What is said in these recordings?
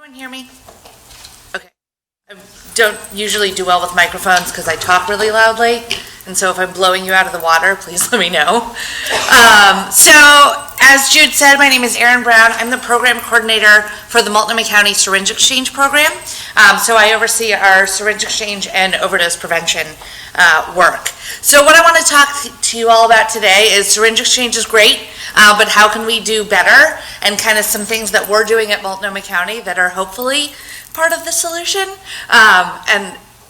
Everyone hear me? Okay. I don't usually do well with microphones because I talk really loudly, and so if I'm blowing you out of the water, please let me know. So, as Jude said, my name is ErinBrowne. I'm the program coordinator for the Multnomah County Syringe Exchange Program. So I oversee our syringe exchange and overdose prevention work. So what I want to talk to you all about today is syringe exchange is great, but how can we do better, and kind of some things that we're doing at Multnomah County that are hopefully part of the solution,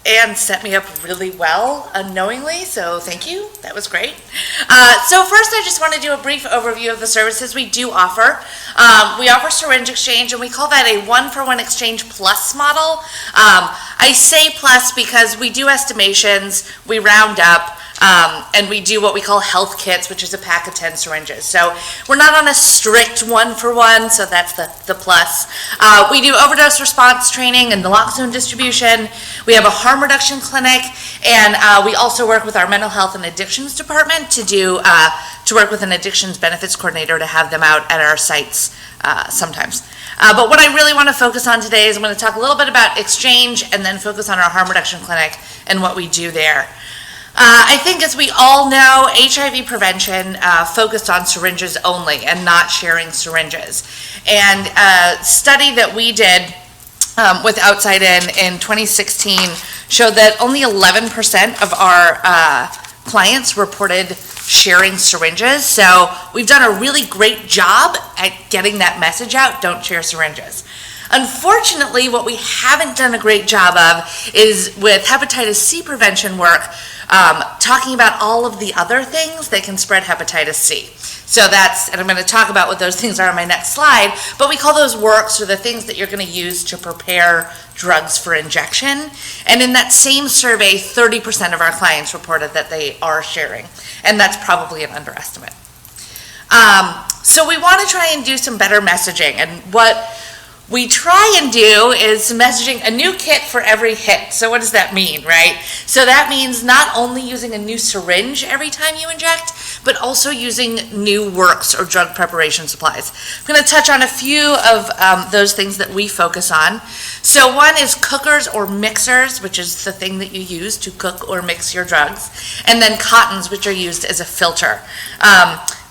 and set me up really well unknowingly, so thank you. That was great. So first I just want to do a brief overview of the services we do offer. We offer syringe exchange, and we call that a one-for-one exchange plus model. I say plus because we do estimations, we round up, and we do what we call health kits, which is a pack of 10 syringes. So we're not on a strict one-for-one, so that's the plus. We do overdose response training and naloxone distribution. We have a harm reduction clinic, and we also work with our mental health and addictions department to work with an addictions benefits coordinator to have them out at our sites sometimes. But what I really want to focus on today is I'm going to talk a little bit about exchange and then focus on our harm reduction clinic and what we do there. I think, as we all know, HIV prevention focused on syringes only and not sharing syringes. And a study that we did with Outside in 2016 showed that only 11% of our clients reported sharing syringes. So we've done a really great job at getting that message out: don't share syringes. Unfortunately, what we haven't done a great job of is with hepatitis C prevention work, talking about all of the other things that can spread hepatitis C. So and I'm going to talk about what those things are on my next slide, but we call those works, or the things that you're going to use to prepare drugs for injection. And in that same survey, 30% of our clients reported that they are sharing, and that's probably an underestimate. So we want to try and do some better messaging, and what we try and do is messaging a new kit for every hit. So what does that mean, right? So that means not only using a new syringe every time you inject, but also using new works or drug preparation supplies. I'm going to touch on a few of those things that we focus on. So one is cookers or mixers, which is the thing that you use to cook or mix your drugs, and then cottons, which are used as a filter.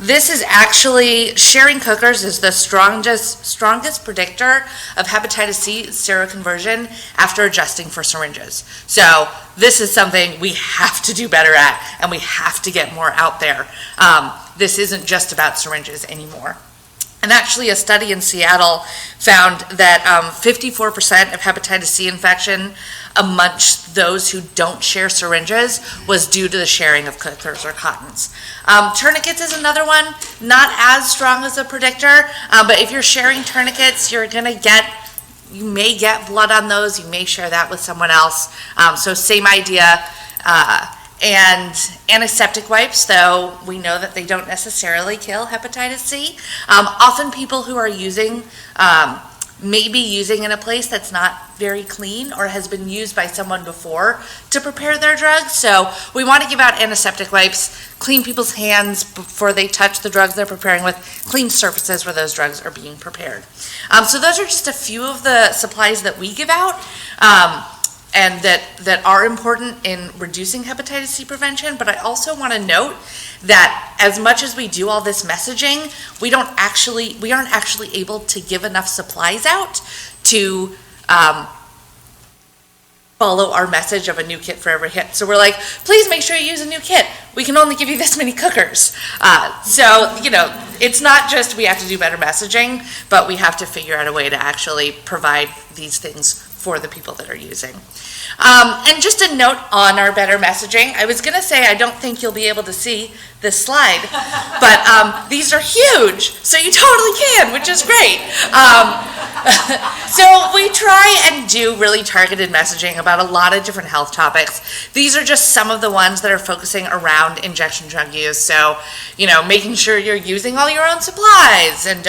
This is actually, sharing cookers is the strongest predictor of hepatitis C seroconversion after adjusting for syringes. So this is something we have to do better at, and we have to get more out there. This isn't just about syringes anymore. And actually, a study in Seattle found that 54% of hepatitis C infection amongst those who don't share syringes was due to the sharing of cookers or cottons. Tourniquets is another one, not as strong as a predictor, but if you're sharing tourniquets, you may get blood on those. You may share that with someone else. So same idea. And antiseptic wipes, though we know that they don't necessarily kill hepatitis C. Often people who are using, may be using in a place that's not very clean or has been used by someone before to prepare their drugs. So we want to give out antiseptic wipes, clean people's hands before they touch the drugs they're preparing with, clean surfaces where those drugs are being prepared. So those are just a few of the supplies that we give out. And that are important in reducing hepatitis C prevention. But I also want to note that as much as we do all this messaging, we aren't actually able to give enough supplies out to follow our message of a new kit for every hit. So we're like, please make sure you use a new kit. We can only give you this many cookers. So, it's not just we have to do better messaging, but we have to figure out a way to actually provide these things for the people that are using. And just a note on our better messaging, I was going to say I don't think you'll be able to see this slide, but these are huge, so you totally can, which is great. So we try and do really targeted messaging about a lot of different health topics. These are just some of the ones that are focusing around injection drug use. So, making sure you're using all your own supplies and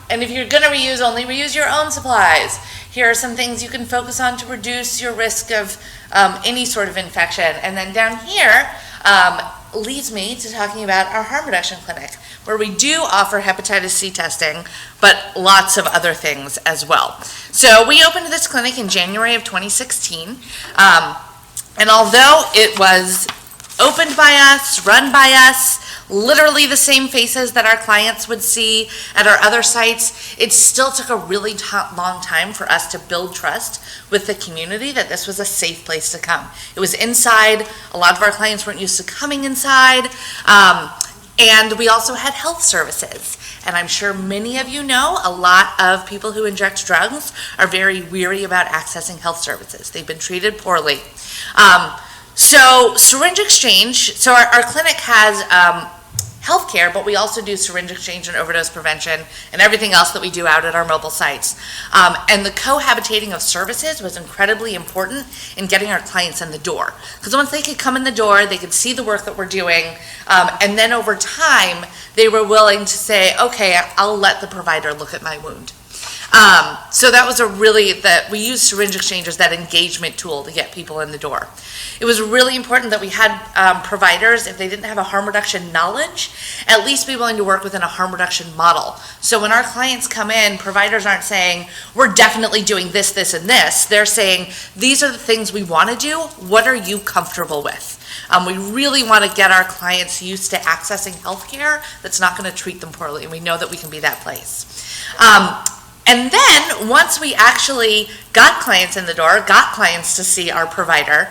and if you're going to reuse, only reuse your own supplies. Here are some things you can focus on to reduce your risk of any sort of infection. And then down here, leads me to talking about our harm reduction clinic, where we do offer hepatitis C testing, but lots of other things as well. So we opened this clinic in January of 2016, and although it was opened by us, run by us, literally the same faces that our clients would see at our other sites, it still took a really long time for us to build trust with the community that this was a safe place to come. It was inside. A lot of our clients weren't used to coming inside. And we also had health services. And I'm sure many of you know a lot of people who inject drugs are very weary about accessing health services. They've been treated poorly. So syringe exchange, so our clinic has healthcare, but we also do syringe exchange and overdose prevention and everything else that we do out at our mobile sites. And the cohabitating of services was incredibly important in getting our clients in the door. Because once they could come in the door, they could see the work that we're doing, and then over time, they were willing to say, okay, I'll let the provider look at my wound. So that was we used syringe exchange as that engagement tool to get people in the door. It was really important that we had providers, if they didn't have a harm reduction knowledge, at least be willing to work within a harm reduction model. So when our clients come in, providers aren't saying, we're definitely doing this, this, and this. They're saying, these are the things we want to do. What are you comfortable with? We really want to get our clients used to accessing healthcare that's not going to treat them poorly, and we know that we can be that place. And then once we actually got clients in the door, got clients to see our provider,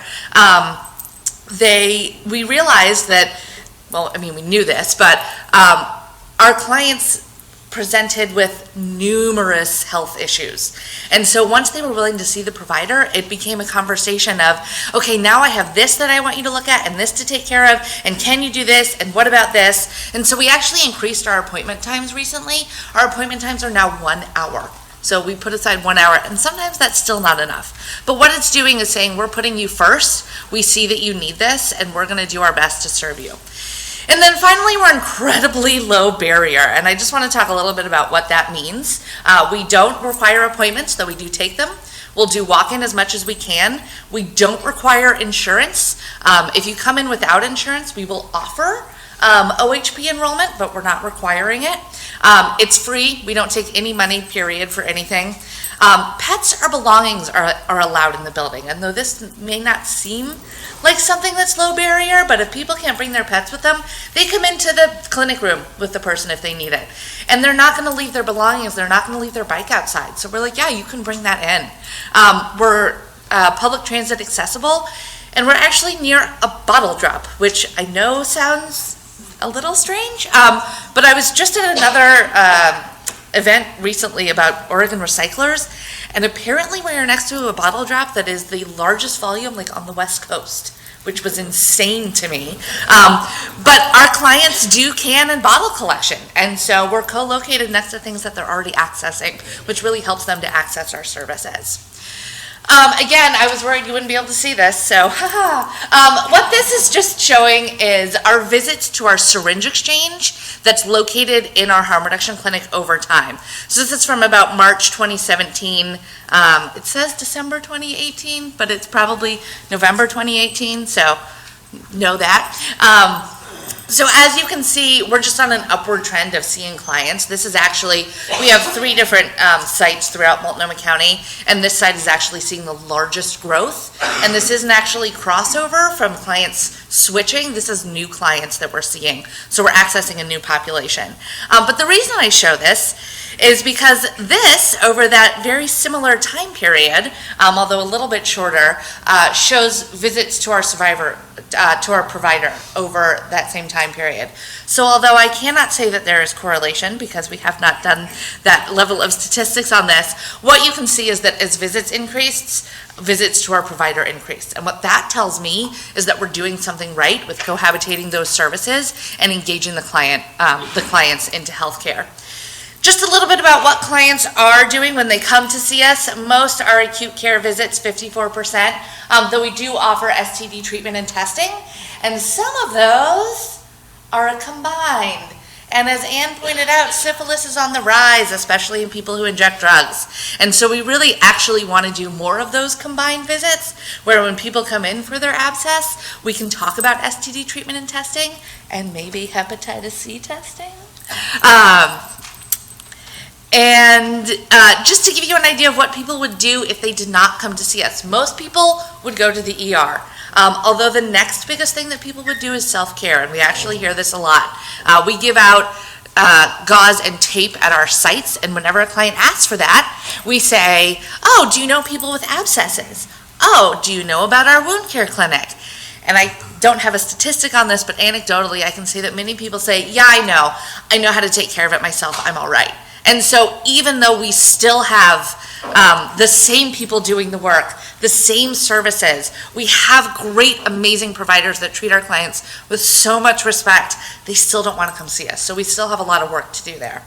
we realized that, well, I mean, we knew this, but our clients presented with numerous health issues. And so once they were willing to see the provider, it became a conversation of, okay, now I have this that I want you to look at and this to take care of, and can you do this, and what about this? And so we actually increased our appointment times recently. Our appointment times are now 1 hour. So we put aside 1 hour, and sometimes that's still not enough. But what it's doing is saying, we're putting you first, we see that you need this, and we're gonna do our best to serve you. And then finally, we're incredibly low barrier, and I just want to talk a little bit about what that means. We don't require appointments, though we do take them. We'll do walk-in as much as we can. We don't require insurance. If you come in without insurance, we will offer OHP enrollment, but we're not requiring it. It's free. We don't take any money, period, for anything. Pets or belongings are allowed in the building, and though this may not seem like something that's low barrier, but if people can't bring their pets with them, they come into the clinic room with the person if they need it. And they're not going to leave their belongings, they're not going to leave their bike outside. So we're like, yeah, you can bring that in. We're public transit accessible, and we're actually near a bottle drop, which I know sounds a little strange, but I was just at another event recently about Oregon recyclers, and apparently we are next to a bottle drop that is the largest volume like on the West Coast, which was insane to me. But our clients do can and bottle collection, and so we're co-located next to things that they're already accessing, which really helps them to access our services. Again, I was worried you wouldn't be able to see this, so what this is just showing is our visits to our syringe exchange that's located in our harm reduction clinic over time. So this is from about March 2017. It says December 2018, but it's probably November 2018, so know that. So as you can see, we're just on an upward trend of seeing clients. This is actually, we have 3 different sites throughout Multnomah County, and this site is actually seeing the largest growth. And this isn't actually crossover from clients switching. This is new clients that we're seeing. So we're accessing a new population. But the reason I show this is because this, over that very similar time period, although a little bit shorter, shows visits to our to our provider over that same time period. So although I cannot say that there is correlation because we have not done that level of statistics on this, what you can see is that as visits increased, visits to our provider increased. And what that tells me is that we're doing something right with cohabitating those services and engaging the clients into healthcare. Just a little bit about what clients are doing when they come to see us. Most are acute care visits, 54%, though we do offer STD treatment and testing. And some of those are combined. And as Anne pointed out, syphilis is on the rise, especially in people who inject drugs. And so we really actually want to do more of those combined visits, where when people come in for their abscess, we can talk about STD treatment and testing, and maybe hepatitis C testing. Just to give you an idea of what people would do if they did not come to see us, most people would go to the ER. Although the next biggest thing that people would do is self-care, and we actually hear this a lot. We give out gauze and tape at our sites, and whenever a client asks for that, we say, oh, do you know people with abscesses? Oh, do you know about our wound care clinic? And I don't have a statistic on this, but anecdotally, I can say that many people say, yeah, I know how to take care of it myself, I'm all right. And so even though we still have the same people doing the work, the same services, we have great, amazing providers that treat our clients with so much respect, they still don't want to come see us. So we still have a lot of work to do there.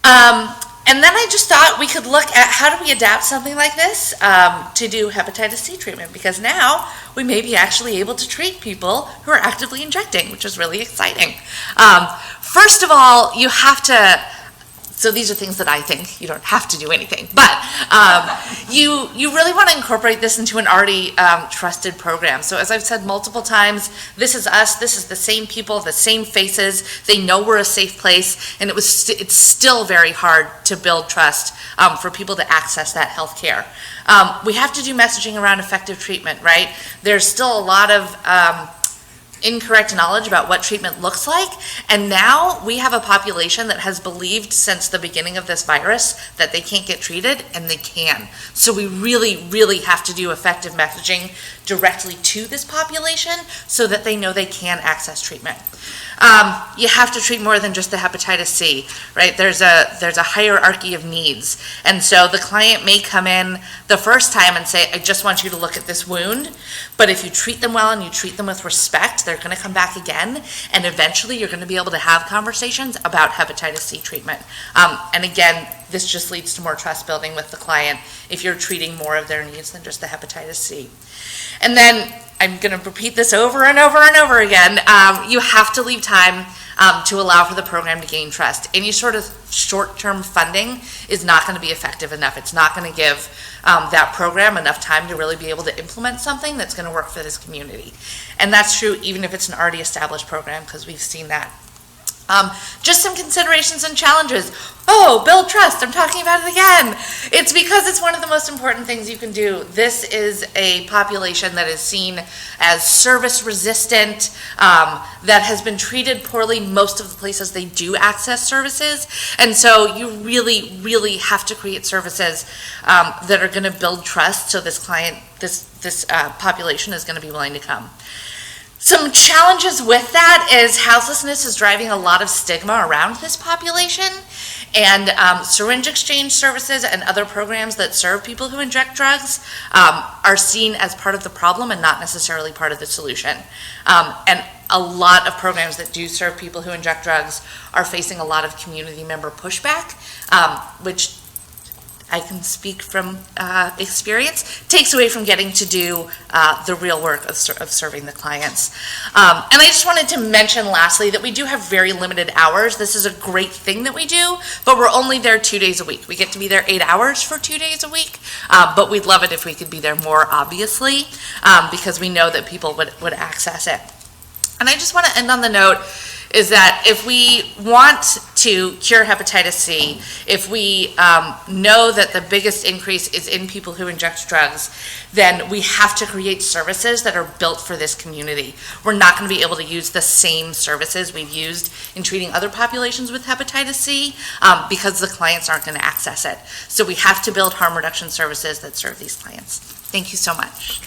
And then I just thought we could look at how do we adapt something like this to do hepatitis C treatment, because now we may be actually able to treat people who are actively injecting, which is really exciting. First of all, you have to, so these are things that I think, you don't have to do anything, but you really want to incorporate this into an already trusted program. So as I've said multiple times, this is us, this is the same people, the same faces, they know we're a safe place, and it's still very hard to build trust for people to access that health care. We have to do messaging around effective treatment, right? There's still a lot of incorrect knowledge about what treatment looks like, and now we have a population that has believed since the beginning of this virus that they can't get treated, and they can. So we really have to do effective messaging directly to this population so that they know they can access treatment. You have to treat more than just the hepatitis C, right? There's a hierarchy of needs. And so the client may come in the first time and say, I just want you to look at this wound. But if you treat them well and you treat them with respect, they're going to come back again. And eventually you're going to be able to have conversations about hepatitis C treatment. And again, this just leads to more trust building with the client if you're treating more of their needs than just the hepatitis C. And then I'm going to repeat this over and over and over again. You have to leave time to allow for the program to gain trust. Any sort of short-term funding is not going to be effective enough. It's not going to give that program enough time to really be able to implement something that's going to work for this community. And that's true even if it's an already established program, because we've seen that. Just some considerations and challenges. Oh, build trust. I'm talking about it again. It's because it's one of the most important things you can do. This is a population that is seen as service resistant, that has been treated poorly most of the places they do access services. And so you really have to create services that are going to build trust so this client, this population is going to be willing to come. Some challenges with that is houselessness is driving a lot of stigma around this population, and syringe exchange services and other programs that serve people who inject drugs are seen as part of the problem and not necessarily part of the solution. And a lot of programs that do serve people who inject drugs are facing a lot of community member pushback, which I can speak from experience, takes away from getting to do the real work of serving the clients. And I just wanted to mention lastly that we do have very limited hours. This is a great thing that we do, but we're only there 2 days a week. We get to be there 8 hours for 2 days a week, but we'd love it if we could be there more, obviously, because we know that people would access it. And I just want to end on the note is that if we want to cure hepatitis C, if we know that the biggest increase is in people who inject drugs, then we have to create services that are built for this community. We're not going to be able to use the same services we've used in treating other populations with hepatitis C because the clients aren't going to access it. So we have to build harm reduction services that serve these clients. Thank you so much.